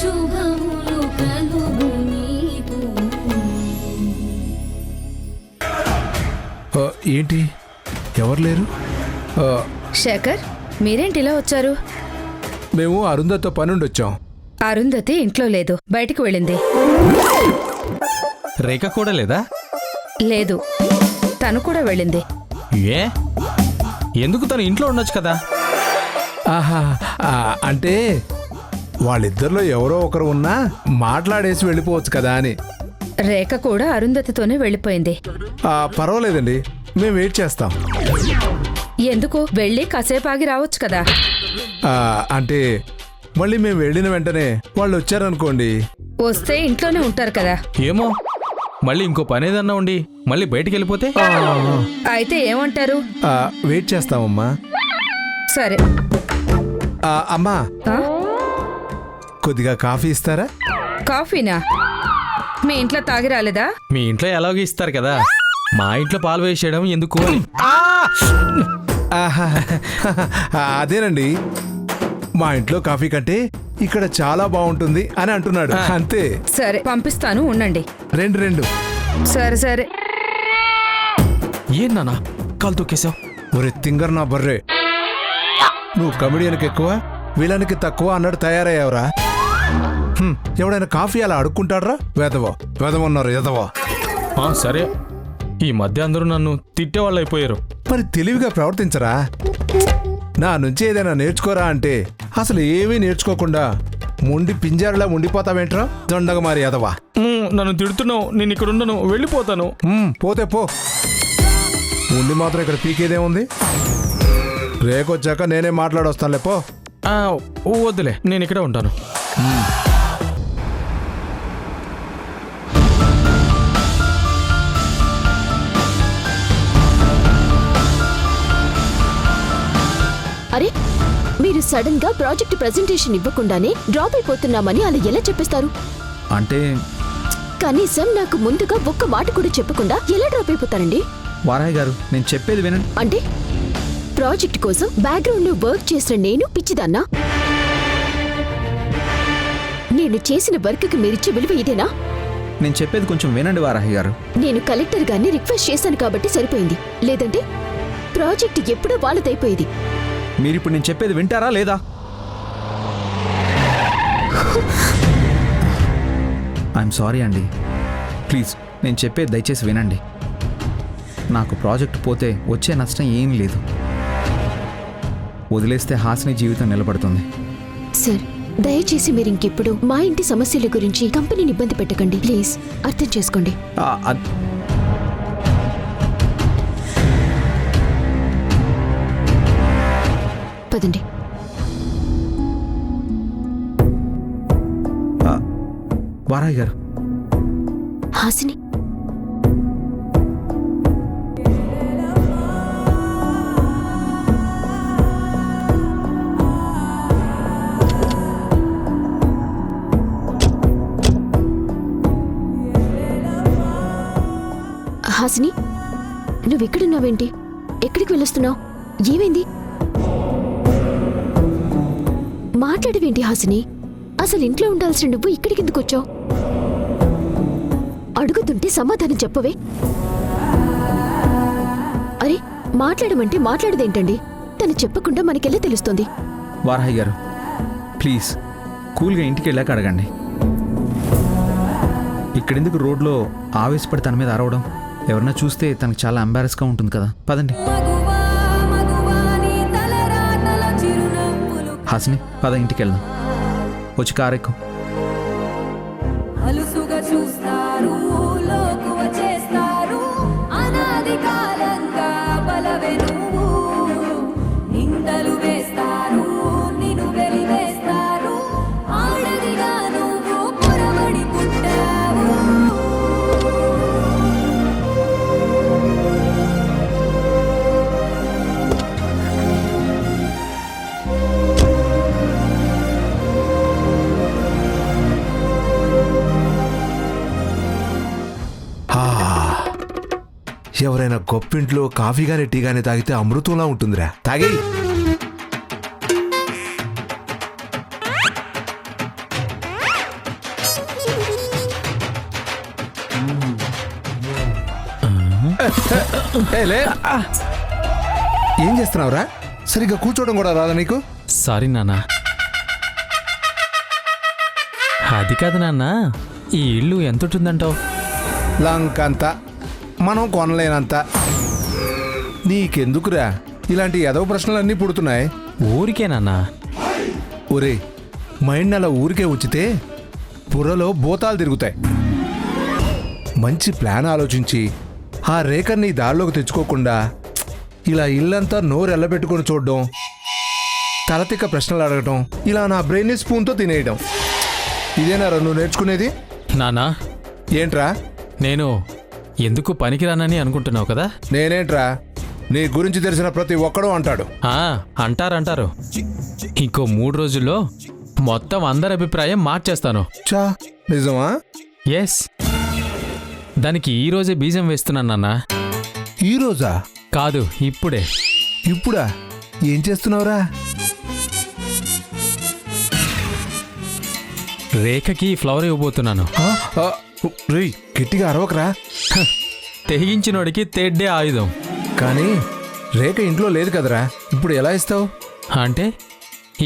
శుభములు కలుగు నీకు. ఏంటి ఎవరు లేరు? శేఖర్, మీరేంటి ఇలా వచ్చారు? మేము అరుంధతో పనుండి వచ్చాం. అరుంధతి ఇంట్లో లేదు, బయటికి వెళ్ళింది. రేఖ కూడా లేదా? లేదు, తను కూడా వెళ్ళింది. ఏ ఎందుకు? తను ఇంట్లో ఉండొచ్చు కదా. ఆహా, అంటే వాళ్ళిద్దరిలో ఎవరో ఒకరు ఉన్నా మాట్లాడేసి వెళ్ళిపోవచ్చు కదా అని. రేఖ కూడా అరుంధతితోనే వెళ్ళిపోయింది. పర్వాలేదండి, మేము వెయిట్ చేస్తాం. ఎందుకు? వెళ్ళి కాసేపు ఆగి రావచ్చు కదా. అంటే మళ్ళీ మేము వెళ్ళిన వెంటనే వాళ్ళు వచ్చారనుకోండి. వస్తే ఇంట్లోనే ఉంటారు కదా. ఏమో, మళ్ళీ ఇంకో పని ఏదన్నా ఉండి మళ్ళీ బయటికి వెళ్ళిపోతే? అయితే ఏమంటారు? వెయిట్ చేస్తామమ్మా. సరే. అమ్మా, ఆ? కొద్దిగా కాఫీ ఇస్తారా? కాఫీనా? మీ ఇంట్లో తాగి రాలేదా? మీ ఇంట్లో ఎలాగో ఇస్తారు కదా, మా ఇంట్లో పాలు వేసేయడం ఎందుకు అని. అదేనండి, మా ఇంట్లో కాఫీ కంటే ఇక్కడ చాలా బాగుంటుంది అని అంటున్నాడు, అంతే. సరే, పంపిస్తాను, ఉండండి. రెండు. సరే సరే. ఏం నానా కాలు తొక్కేశావు? ఒరే తింగర్ నా బర్రే, నువ్వు కమెడియన్కి ఎక్కువ విలన్కి తక్కువ అన్నట్టు తయారయ్యావురా. ఎవడైనా కాఫీ అలా అడుక్కుంటాడ్రా? వెదవన్నారు ఎదవా. సరే, ఈ మధ్య అందరూ నన్ను తిట్టేవాళ్ళు అయిపోయారు. మరి తెలివిగా ప్రవర్తించరా? నా నుంచి ఏదైనా నేర్చుకోరా అంటే అసలు ఏమీ నేర్చుకోకుండా మొండి పింజారులా ఉండిపోతావేంట్రా దొండగ మారి ఎదవా. నన్ను తిడుతున్నావు, నేను ఇక్కడ ఉండను, వెళ్ళిపోతాను. పోతే పో, ఉండి మాత్రం ఇక్కడ పీకేదేముంది? రేకొచ్చాక నేనే మాట్లాడొస్తానులే, పో. వద్దులే, నేను ఇక్కడే ఉంటాను. అరే, మీరు సడన్ గా ప్రాజెక్ట్ ప్రెజెంటేషన్ ఇవ్వకుండానే డ్రాప్ అయిపోతున్నామని అలా ఎలా చెప్పేస్తారు? అంటే కనీసం నాకు ముందుగా ఒక్క మాట కూడా చెప్పకుండా ఎలా డ్రాప్ అయిపోతారండి? వారాహి గారు, నేను చెప్పేది వినండి. అంటే ప్రాజెక్ట్ కోసం బ్యాక్గ్రౌండ్ లో వర్క్ చేసిన నేను పిచ్చిదాన్నా? నేను చేసిన వర్క్ కి మీరిచ్చే విలువ ఇదేనా? నేను చెప్పేది కొంచెం వినండి వారాహి గారు. నేను కలెక్టర్ గారిని రిక్వెస్ట్ చేశాను కాబట్టి సరిపోయింది, లేదంటే ప్రాజెక్ట్ ఎప్పుడో వాళ్ళదైపోయేది. మీరిప్పుడు నేను చెప్పేది వింటారా లేదా? ఐఎమ్ సారీ అండి, ప్లీజ్ నేను చెప్పేది దయచేసి వినండి. నాకు ప్రాజెక్ట్ పోతే వచ్చే నష్టం ఏం లేదు. వదిలేస్తే హాసిని జీవితం నిలబడుతుంది. సార్, దయచేసి మీరు ఇంకెప్పుడు మా ఇంటి సమస్యల గురించి కంపెనీని ఇబ్బంది పెట్టకండి, ప్లీజ్ అర్థం చేసుకోండి. పదండి. వారాహి గారు, హాసిని, హాసిని, నువ్వెక్కడున్నావేంటి? ఎక్కడికి వెళ్ళొస్తున్నావు? ఏమైంది? మాట్లాడవేంటి హాసిని? అసలు ఇంట్లో ఉండాల్సిన నువ్వు ఇక్కడికి ఎందుకు వచ్చావు? అడుగుతుంటే సమాధానం చెప్పవే. అరే, మాట్లాడమంటే మాట్లాడదేంటండి? తను చెప్పకుండా మనకెలా తెలుస్తుంది? వారాహి గారు, ప్లీజ్ కూల్గా ఇంటికి వెళ్ళాక అడగండి. ఇక్కడెందుకు రోడ్లో ఆవేశపడి తన మీద అరవడం? ఎవరన్నా చూస్తే తనకు చాలా ఎంబారెస్గా ఉంటుంది కదా. పదండి. హాసిని, పద, ఇంటికి వెళ్దాం. వచ్చి కారెక్కు. ఎవరైనా గొప్పింట్లో కాఫీ గానీ టీ గానీ తాగితే అమృతంలా ఉంటుందిరా. తాగి లే. ఏం చేస్తున్నావురా? సరిగ్గా కూర్చోవడం కూడా రాదా నీకు? సారీ నాన్న. అది కాదు నాన్న, ఈ ఇల్లు ఎంత ఉంటుందంటావు? లంకంత, మనం కొనలేనంత. నీకెందుకురా ఇలాంటి ఎదవ ప్రశ్నలన్నీ పుడుతున్నాయి? ఊరికే నాన్న. ఒరే, మైండ్ అలా ఊరికే ఉంచితే బుర్రలో భూతాలు తిరుగుతాయి. మంచి ప్లాన్ ఆలోచించి ఆ రేఖని దారిలోకి తెచ్చుకోకుండా ఇలా ఇల్లంతా నోరు ఎల్లబెట్టుకొని చూడడం, తలతిక్క ప్రశ్నలు అడగటం, ఇలా నా బ్రెయిన్ని స్పూన్తో తినేయడం, ఇదేనారా నువ్వు నేర్చుకునేది? నానా, ఏంట్రా? నేను ఎందుకు పనికిరానని అనుకుంటున్నావు కదా? నేనేంట్రా, నీ గురించి తెలిసిన ప్రతి ఒక్కడూ అంటాడు. అంటారు. ఇంకో 3 రోజుల్లో మొత్తం అందరి అభిప్రాయం మార్చేస్తాను. చా, నిజమా? ఎస్. దానికి ఈ రోజే బీజం వేస్తున్నాను నాన్న. ఈరోజా? కాదు, ఇప్పుడే. ఇప్పుడా? ఏం చేస్తున్నావురా? రేఖకి ఫ్లవర్ ఇవ్వబోతున్నాను. రేయ్, గట్టిగా అరవకరా. తెగించినోడికి తెడ్డే ఆయుధం. కానీ రేఖ ఇంట్లో లేదు కదరా, ఇప్పుడు ఎలా ఇస్తావు? అంటే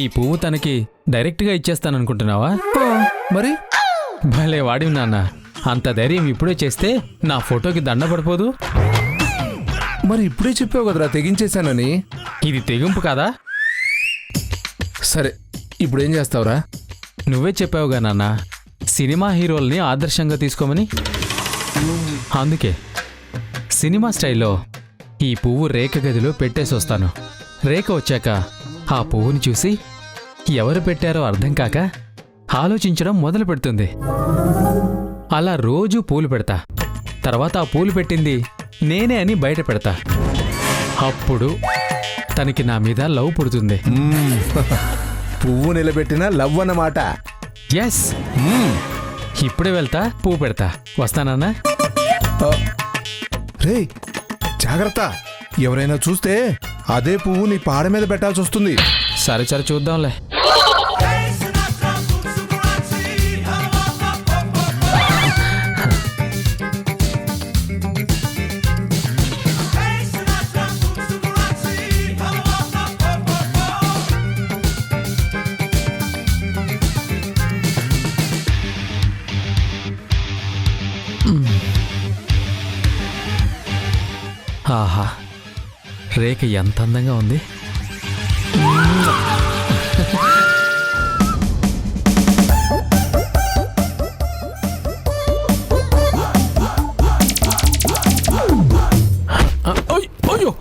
ఈ పువ్వు తనకి డైరెక్ట్గా ఇచ్చేస్తాననుకుంటున్నావా? మరి భలే వాడివి నాన్న. అంత ధైర్యం ఇప్పుడే చేస్తే నా ఫోటోకి దండ పడిపోదు? మరి ఇప్పుడే చెప్పావు కదరా తెగించేశానని. ఇది తెగింపు కాదా? సరే, ఇప్పుడు ఏం చేస్తావురా? నువ్వే చెప్పావుగా నాన్న, సినిమా హీరోల్ని ఆదర్శంగా తీసుకోమని. అందుకే సినిమా స్టైల్లో ఈ పువ్వు రేఖ గదిలో పెట్టేసి వస్తాను. రేఖ వచ్చాక ఆ పువ్వుని చూసి ఎవరు పెట్టారో అర్థం కాక ఆలోచించడం మొదలు పెడుతుంది. అలా రోజూ పూలు పెడతా. తర్వాత ఆ పూలు పెట్టింది నేనే అని బయట పెడతా. అప్పుడు తనకి నా మీద లవ్ పుడుతుంది. పువ్వు నిలబెట్టిన లవ్ అన్నమాట. ఎస్. ఇప్పుడే వెళ్తా, పువ్వు పెడతా. వస్తానన్నా? రేయ్, జాగ్రత్త, ఎవరైనా చూస్తే అదే పువ్వు నీ పాడ మీద పెట్టాల్సి వస్తుంది. సరే చూద్దాంలే. ఆహా, రేఖ ఎంత అందంగా ఉంది. అయ్యో,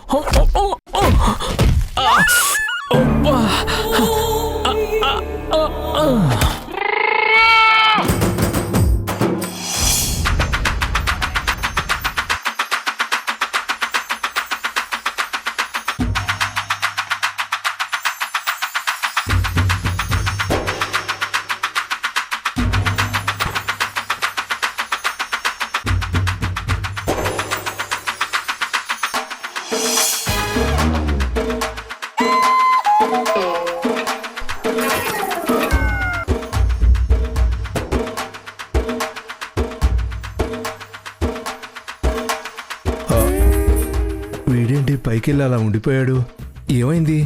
వీడేంటి పైకి వెళ్ళి అలా ఉండిపోయాడు? ఏమైంది?